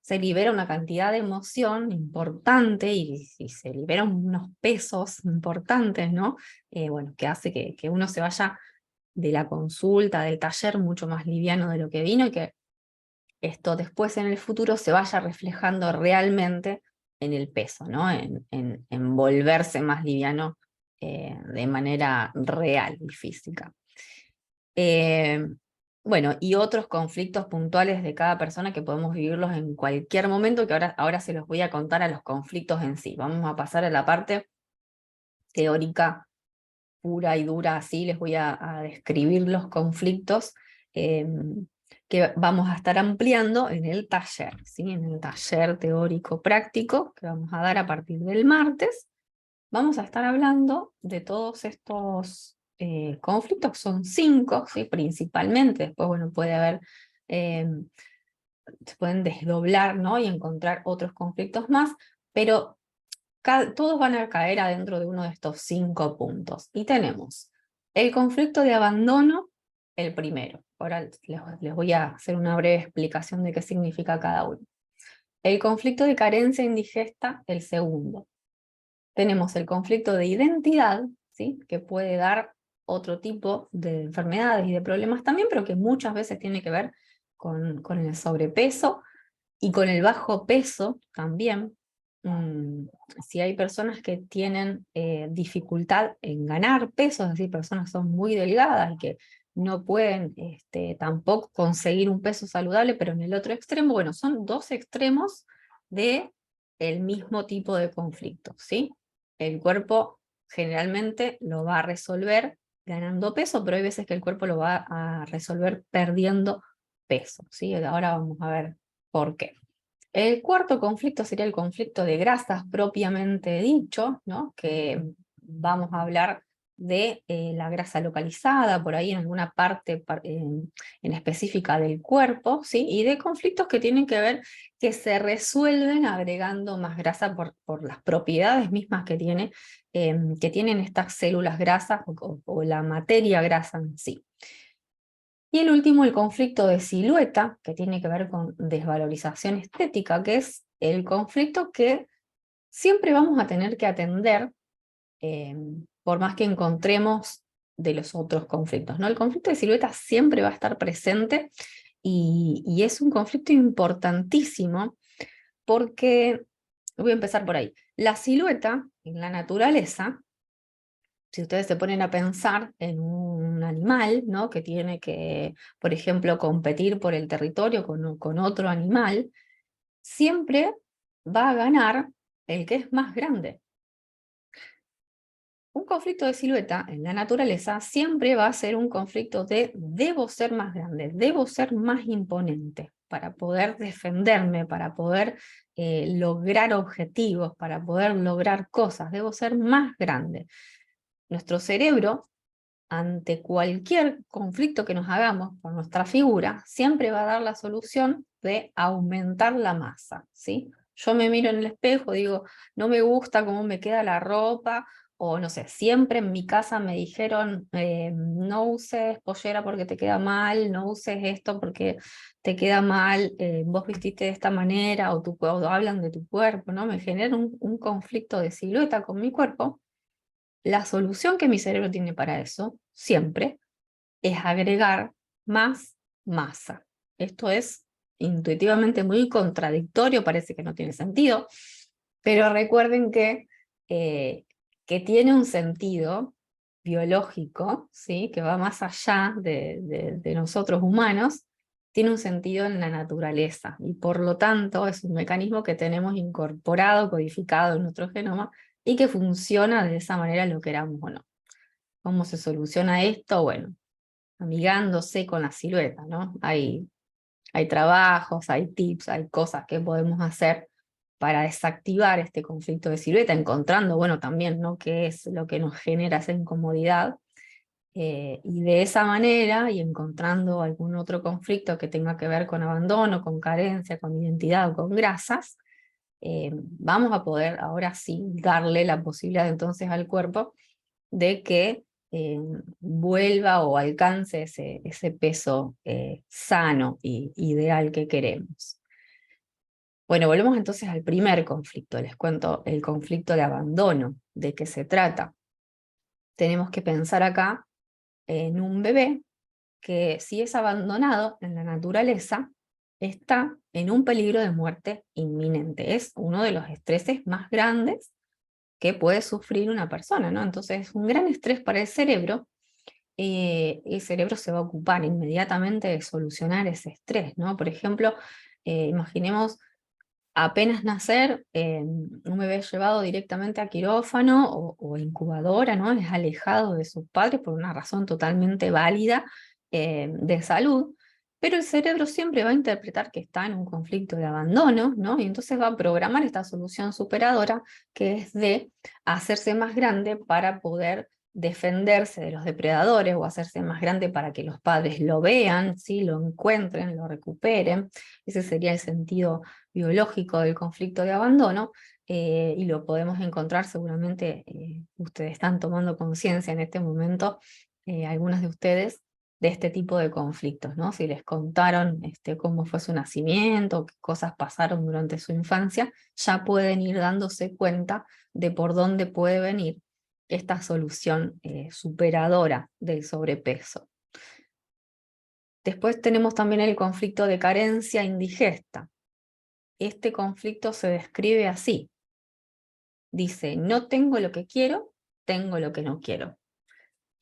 S1: se libera una cantidad de emoción importante, y se liberan unos pesos importantes, ¿no? Bueno, que hace que uno se vaya de la consulta, del taller, mucho más liviano de lo que vino, y que esto después en el futuro se vaya reflejando realmente el peso, ¿no? En volverse más liviano de manera real y física. Bueno, y otros conflictos puntuales de cada persona que podemos vivirlos en cualquier momento, que ahora se los voy a contar a los conflictos en sí. Vamos a pasar a la parte teórica pura y dura, así les voy a describir los conflictos que vamos a estar ampliando en el taller, ¿sí? En el taller teórico práctico que vamos a dar a partir del martes. Vamos a estar hablando de todos estos conflictos, son 5, ¿sí? Principalmente, después bueno, puede haber, se pueden desdoblar, ¿no? Y encontrar otros conflictos más, pero todos van a caer adentro de uno de estos 5 puntos. Y tenemos el conflicto de abandono, el primero. Ahora les voy a hacer una breve explicación de qué significa cada uno. El conflicto de carencia indigesta, el segundo. Tenemos el conflicto de identidad, ¿sí? Que puede dar otro tipo de enfermedades y de problemas también, pero que muchas veces tiene que ver con el sobrepeso y con el bajo peso también. Si hay personas que tienen dificultad en ganar peso, es decir, personas que son muy delgadas y que no pueden tampoco conseguir un peso saludable, pero en el otro extremo, bueno, son 2 extremos de el mismo tipo de conflicto, ¿sí? El cuerpo generalmente lo va a resolver ganando peso, pero hay veces que el cuerpo lo va a resolver perdiendo peso, ¿sí? Ahora vamos a ver por qué. El cuarto conflicto sería el conflicto de grasas propiamente dicho, ¿no? Que vamos a hablar de la grasa localizada por ahí en alguna parte en específica del cuerpo, ¿sí? Y de conflictos que tienen que ver, que se resuelven agregando más grasa por las propiedades mismas que tienen estas células grasas o la materia grasa en sí. Y el último, el conflicto de silueta, que tiene que ver con desvalorización estética, que es el conflicto que siempre vamos a tener que atender, por más que encontremos de los otros conflictos, ¿no? El conflicto de silueta siempre va a estar presente y es un conflicto importantísimo porque, voy a empezar por ahí, la silueta en la naturaleza, si ustedes se ponen a pensar en un animal, ¿no? Que tiene que, por ejemplo, competir por el territorio con otro animal, siempre va a ganar el que es más grande. Un conflicto de silueta en la naturaleza siempre va a ser un conflicto de debo ser más grande, debo ser más imponente para poder defenderme, para poder lograr objetivos, para poder lograr cosas, debo ser más grande. Nuestro cerebro, ante cualquier conflicto que nos hagamos con nuestra figura, siempre va a dar la solución de aumentar la masa, ¿sí? Yo me miro en el espejo, digo, no me gusta cómo me queda la ropa, o no sé, siempre en mi casa me dijeron, no uses pollera porque te queda mal, no uses esto porque te queda mal, vos vestiste de esta manera, o hablan de tu cuerpo, ¿no? Me genera un conflicto de silueta con mi cuerpo. La solución que mi cerebro tiene para eso, siempre, es agregar más masa. Esto es intuitivamente muy contradictorio, parece que no tiene sentido, pero recuerden que tiene un sentido biológico, ¿sí? Que va más allá de nosotros humanos, tiene un sentido en la naturaleza, y por lo tanto es un mecanismo que tenemos incorporado, codificado en nuestro genoma, y que funciona de esa manera lo queramos o no. ¿Cómo se soluciona esto? Bueno, amigándose con la silueta, ¿no? Hay trabajos, hay tips, hay cosas que podemos hacer para desactivar este conflicto de silueta, encontrando, bueno, también, ¿no? Qué es lo que nos genera esa incomodidad, y de esa manera, y encontrando algún otro conflicto que tenga que ver con abandono, con carencia, con identidad o con grasas, vamos a poder ahora sí darle la posibilidad entonces al cuerpo de que vuelva o alcance ese peso sano y ideal que queremos. Bueno, volvemos entonces al primer conflicto, les cuento el conflicto de abandono. ¿De qué se trata? Tenemos que pensar acá en un bebé que si es abandonado en la naturaleza, está en un peligro de muerte inminente. Es uno de los estreses más grandes que puede sufrir una persona, ¿no? Entonces es un gran estrés para el cerebro se va a ocupar inmediatamente de solucionar ese estrés, ¿no? Por ejemplo, imaginemos apenas nacer, un bebé llevado directamente a quirófano o incubadora, ¿no? Es alejado de sus padres por una razón totalmente válida de salud, pero el cerebro siempre va a interpretar que está en un conflicto de abandono, ¿no? Y entonces va a programar esta solución superadora que es de hacerse más grande para poder defenderse de los depredadores o hacerse más grande para que los padres lo vean, ¿sí? Lo encuentren, lo recuperen. Ese sería el sentido biológico del conflicto de abandono, y lo podemos encontrar seguramente, ustedes están tomando conciencia en este momento, algunas de ustedes, de este tipo de conflictos, ¿no? Si les contaron cómo fue su nacimiento, qué cosas pasaron durante su infancia, ya pueden ir dándose cuenta de por dónde puede venir esta solución superadora del sobrepeso. Después tenemos también el conflicto de carencia indigesta. Este conflicto se describe así. Dice, no tengo lo que quiero, tengo lo que no quiero.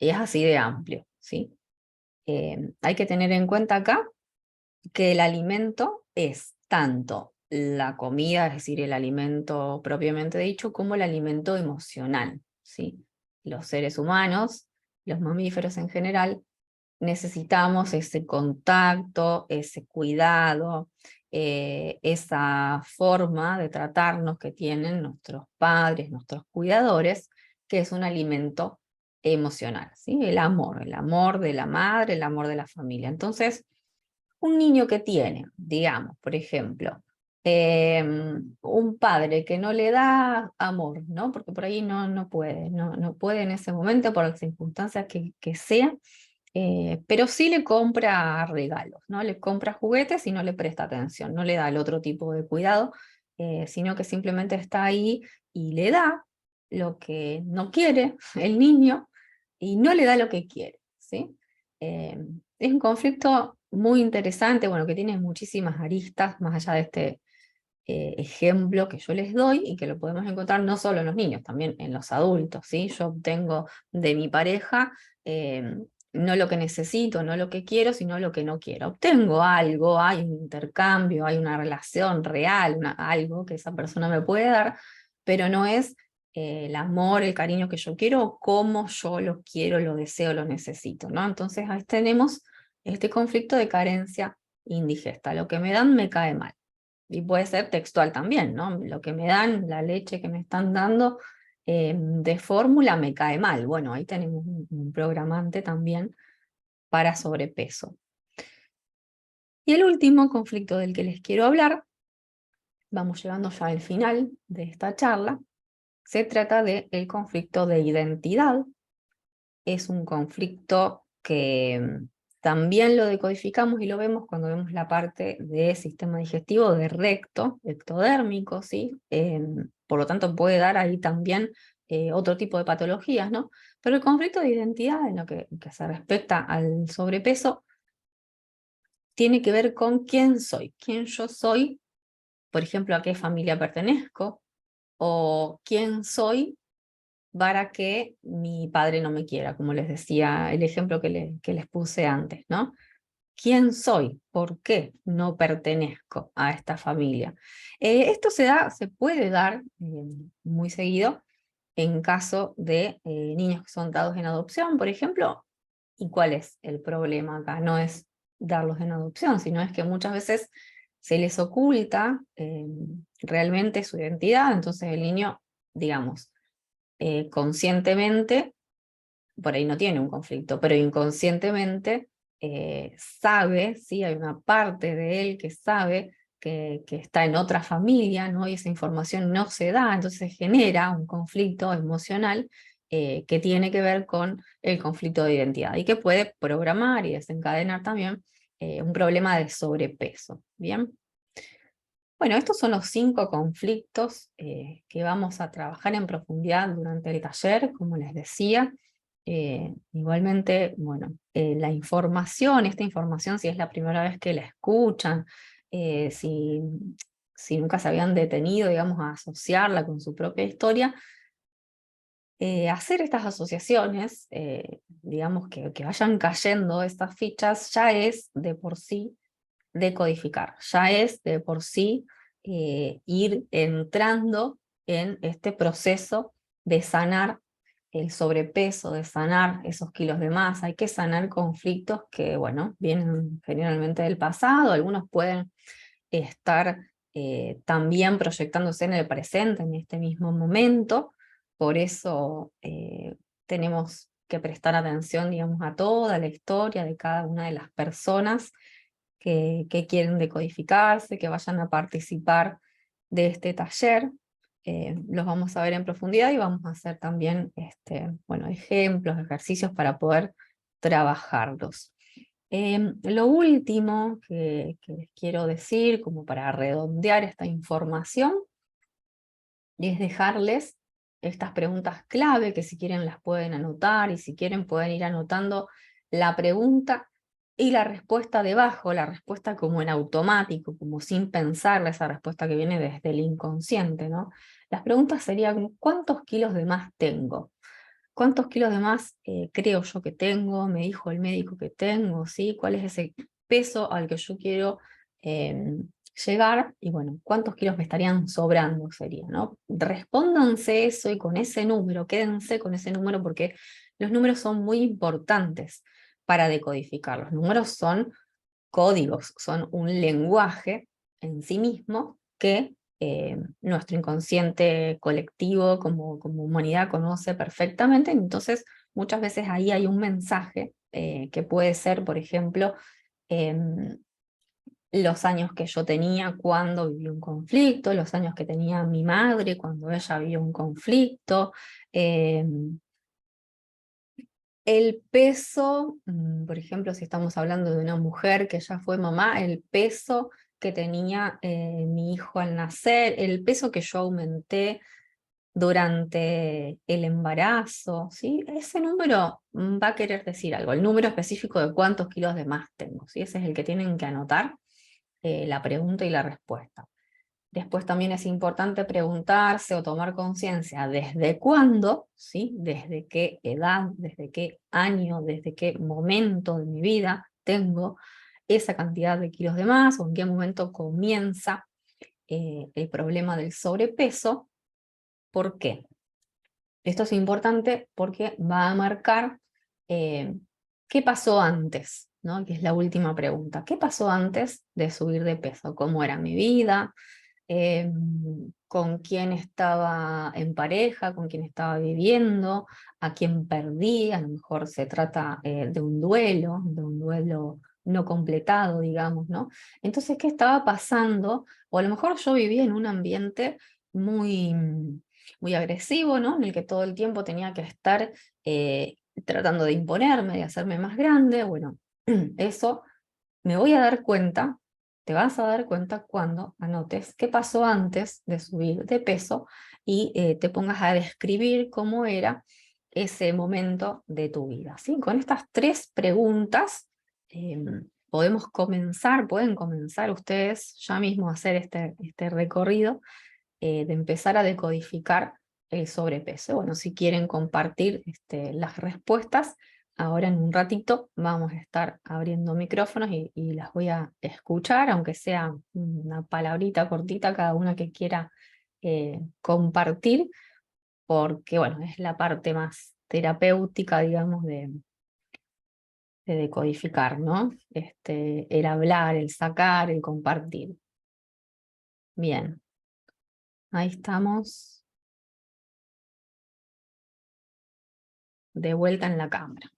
S1: Y es así de amplio, ¿sí? Hay que tener en cuenta acá que el alimento es tanto la comida, es decir, el alimento propiamente dicho, como el alimento emocional, ¿sí? Los seres humanos, los mamíferos en general, necesitamos ese contacto, ese cuidado, esa forma de tratarnos que tienen nuestros padres, nuestros cuidadores, que es un alimento emocional, ¿sí? El amor de la madre, el amor de la familia. Entonces, un niño que tiene, digamos, por ejemplo, un padre que no le da amor, ¿no? Porque por ahí no puede, no puede en ese momento por las circunstancias que sean, pero sí le compra regalos, ¿no? Le compra juguetes y no le presta atención, no le da el otro tipo de cuidado, sino que simplemente está ahí y le da lo que no quiere el niño y no le da lo que quiere, ¿sí? Es un conflicto muy interesante, bueno, que tiene muchísimas aristas, más allá de este ejemplo que yo les doy y que lo podemos encontrar no solo en los niños, también en los adultos, ¿sí? Yo obtengo de mi pareja no lo que necesito, no lo que quiero, sino lo que no quiero. Obtengo algo, hay un intercambio, hay una relación real, algo que esa persona me puede dar, pero no es el amor, el cariño que yo quiero, como yo lo quiero, lo deseo, lo necesito, ¿no? Entonces ahí tenemos este conflicto de carencia indigesta. Lo que me dan me cae mal. Y puede ser textual también, ¿no? Lo que me dan, la leche que me están dando de fórmula me cae mal. Bueno, ahí tenemos un programante también para sobrepeso. Y el último conflicto del que les quiero hablar, vamos llegando ya al final de esta charla, se trata del conflicto de identidad. Es un conflicto que también lo decodificamos y lo vemos cuando vemos la parte de sistema digestivo de recto, ectodérmico, ¿sí? Por lo tanto puede dar ahí también otro tipo de patologías, ¿no? Pero el conflicto de identidad en lo que se respecta al sobrepeso tiene que ver con quién yo soy, por ejemplo, a qué familia pertenezco, o quién soy para que mi padre no me quiera, como les decía, el ejemplo que les puse antes, ¿no? ¿Quién soy? ¿Por qué no pertenezco a esta familia? Esto se puede dar muy seguido en caso de niños que son dados en adopción, por ejemplo. ¿Y cuál es el problema acá? No es darlos en adopción, sino es que muchas veces se les oculta realmente su identidad, entonces el niño, digamos, conscientemente, por ahí no tiene un conflicto, pero inconscientemente sabe, ¿sí? Hay una parte de él que sabe que está en otra familia, ¿no? Y esa información no se da, entonces genera un conflicto emocional que tiene que ver con el conflicto de identidad y que puede programar y desencadenar también un problema de sobrepeso, ¿bien? Bueno, estos son los 5 conflictos que vamos a trabajar en profundidad durante el taller, como les decía. Igualmente, bueno, esta información, si es la primera vez que la escuchan, si nunca se habían detenido, digamos, a asociarla con su propia historia, hacer estas asociaciones, digamos, que vayan cayendo estas fichas, ya es de por sí decodificar, ya es de por sí ir entrando en este proceso de sanar el sobrepeso, de sanar esos kilos de más. Hay que sanar conflictos que, bueno, vienen generalmente del pasado, algunos pueden estar también proyectándose en el presente, en este mismo momento. Por eso tenemos que prestar atención, digamos, a toda la historia de cada una de las personas que quieren decodificarse, que vayan a participar de este taller. Los vamos a ver en profundidad y vamos a hacer también bueno, ejemplos, ejercicios para poder trabajarlos. Lo último que les quiero decir, como para redondear esta información, es dejarles estas preguntas clave, que si quieren las pueden anotar, y si quieren pueden ir anotando la pregunta y la respuesta debajo, la respuesta como en automático, como sin pensarla, esa respuesta que viene desde el inconsciente, ¿no? Las preguntas serían: ¿cuántos kilos de más tengo? ¿Cuántos kilos de más creo yo que tengo? ¿Me dijo el médico que tengo? ¿Sí? ¿Cuál es ese peso al que yo quiero llegar? Y bueno, ¿cuántos kilos me estarían sobrando? Sería, ¿no? Respóndanse eso y con ese número, quédense con ese número, porque los números son muy importantes para decodificar. Los números son códigos, son un lenguaje en sí mismo que nuestro inconsciente colectivo como humanidad conoce perfectamente. Entonces muchas veces ahí hay un mensaje que puede ser, por ejemplo, los años que yo tenía cuando viví un conflicto, los años que tenía mi madre cuando ella vivió un conflicto, el peso, por ejemplo, si estamos hablando de una mujer que ya fue mamá, el peso que tenía mi hijo al nacer, el peso que yo aumenté durante el embarazo, ¿sí? Ese número va a querer decir algo, el número específico de cuántos kilos de más tengo, ¿sí? Ese es el que tienen que anotar, la pregunta y la respuesta. Después también es importante preguntarse o tomar conciencia desde cuándo, ¿sí? Desde qué edad, desde qué año, desde qué momento de mi vida tengo esa cantidad de kilos de más, o en qué momento comienza el problema del sobrepeso. ¿Por qué? Esto es importante porque va a marcar qué pasó antes, ¿no? Que es la última pregunta. ¿Qué pasó antes de subir de peso? ¿Cómo era mi vida? Con quién estaba en pareja, con quién estaba viviendo, a quién perdí. A lo mejor se trata de un duelo no completado, digamos, ¿no? Entonces, ¿qué estaba pasando? O a lo mejor yo vivía en un ambiente muy, muy agresivo, ¿no? En el que todo el tiempo tenía que estar tratando de imponerme, de hacerme más grande. Bueno, eso me voy a dar cuenta, te vas a dar cuenta cuando anotes qué pasó antes de subir de peso y te pongas a describir cómo era ese momento de tu vida, ¿sí? Con estas 3 preguntas podemos comenzar, pueden comenzar ustedes ya mismo a hacer este recorrido de empezar a decodificar el sobrepeso. Bueno, si quieren compartir las respuestas, ahora en un ratito vamos a estar abriendo micrófonos y las voy a escuchar, aunque sea una palabrita cortita cada una que quiera compartir, porque bueno, es la parte más terapéutica, digamos, de decodificar, ¿no? El hablar, el sacar, el compartir. Bien, ahí estamos de vuelta en la cámara.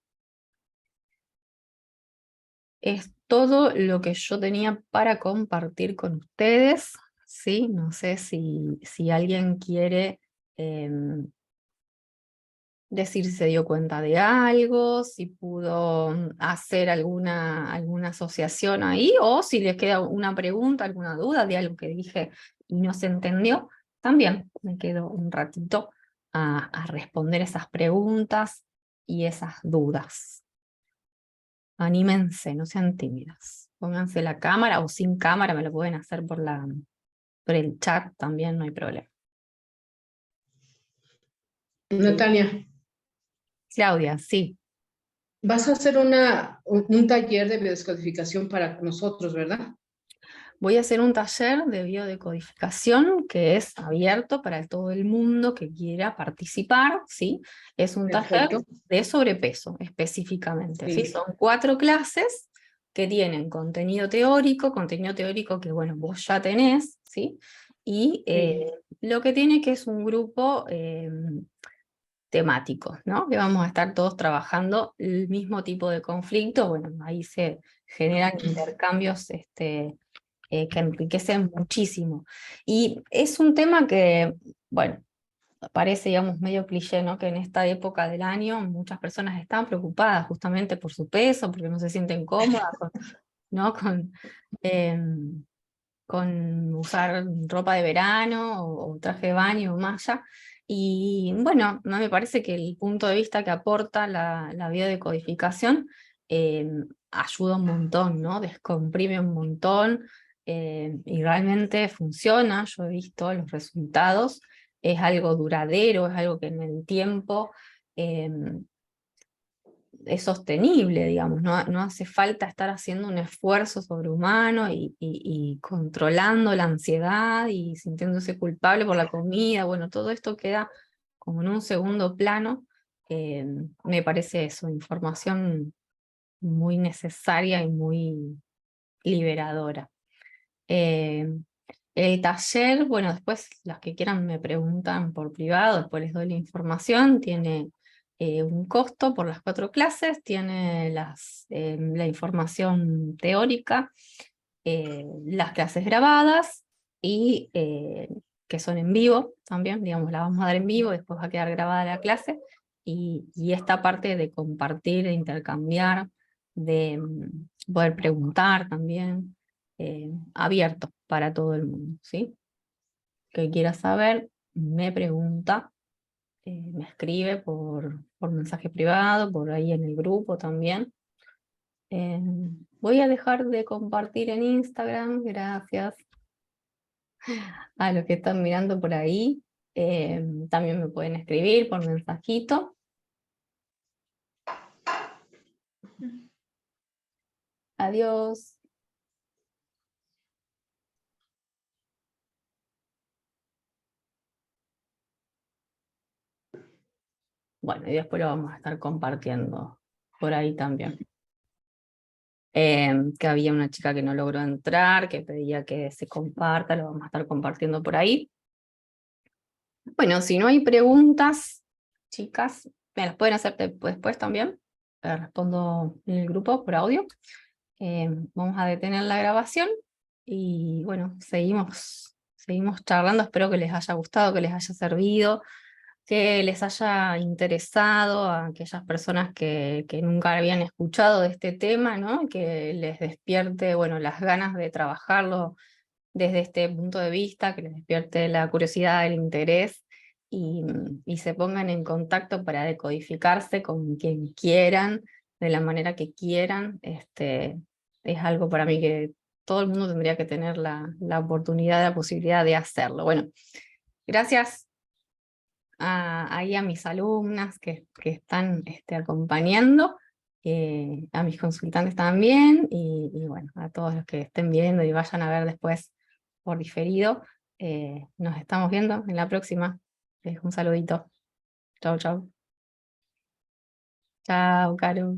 S1: Es todo lo que yo tenía para compartir con ustedes, ¿sí? No sé si alguien quiere decir si se dio cuenta de algo, si pudo hacer alguna asociación ahí, o si les queda una pregunta, alguna duda de algo que dije y no se entendió, también me quedo un ratito a responder esas preguntas y esas dudas. Anímense, no sean tímidas. pónganse la cámara o sin cámara, me lo pueden hacer por el chat también, no hay problema.
S2: Natalia,
S1: Claudia, sí.
S2: vas a hacer un taller de biodescodificación para nosotros, ¿verdad?
S1: Voy a hacer un taller de biodecodificación que es abierto para todo el mundo que quiera participar, ¿sí? Es un taller
S2: Perfecto.
S1: de sobrepeso específicamente, ¿sí?
S2: Sí.
S1: Son 4 clases que tienen contenido teórico que, bueno, vos ya tenés, ¿sí? Y
S2: Sí.
S1: lo que tiene que es un grupo temático, ¿no? Que vamos a estar todos trabajando el mismo tipo de conflicto, bueno, ahí se generan intercambios que enriquecen muchísimo. Y es un tema que, bueno, parece, digamos, medio cliché, ¿no? Que en esta época del año muchas personas están preocupadas justamente por su peso, porque no se sienten cómodas, ¿no? Con usar ropa de verano o traje de baño o malla. Y bueno, no me parece que el punto de vista que aporta la biodecodificación ayuda un montón, ¿no? Descomprime un montón y realmente funciona. Yo he visto los resultados, es algo duradero, es algo que en el tiempo eh, es sostenible, digamos, no hace falta estar haciendo un esfuerzo sobrehumano y controlando la ansiedad y sintiéndose culpable por la comida, bueno, todo esto queda como en un segundo plano. Me parece eso, información muy necesaria y muy liberadora. Eh, el taller, bueno, después los que quieran me preguntan por privado, después les doy la información, tiene un costo por las 4 clases, tiene la información teórica, las clases grabadas y que son en vivo también, digamos, la vamos a dar en vivo, después va a quedar grabada la clase, y esta parte de compartir, de intercambiar, de poder preguntar también abierto para todo el mundo, ¿sí? Que quiera saber, me pregunta, me escribe por mensaje privado, por ahí en el grupo también. Eh, Voy a dejar de compartir en Instagram, gracias a los que están mirando por ahí. También me pueden escribir por mensajito. Adiós. Bueno, y después lo vamos a estar compartiendo por ahí también. Que había una chica que no logró entrar, que pedía que se comparta, lo vamos a estar compartiendo por ahí. Bueno, si no hay preguntas, chicas, me las pueden hacer después también. Respondo en el grupo por audio. Vamos a detener la grabación y bueno, seguimos charlando. Espero que les haya gustado, que les haya servido, que les haya interesado a aquellas personas que nunca habían escuchado de este tema, ¿no? Que les despierte, bueno, las ganas de trabajarlo desde este punto de vista, que les despierte la curiosidad, el interés, y se pongan en contacto para decodificarse con quien quieran, de la manera que quieran. Es algo para mí que todo el mundo tendría que tener la oportunidad, la posibilidad de hacerlo. Bueno, gracias ahí a mis alumnas que están acompañando, a mis consultantes también, y bueno, a todos los que estén viendo y vayan a ver después por diferido. Nos estamos viendo en la próxima. Un saludito. Chau, chau. Chau, Caro.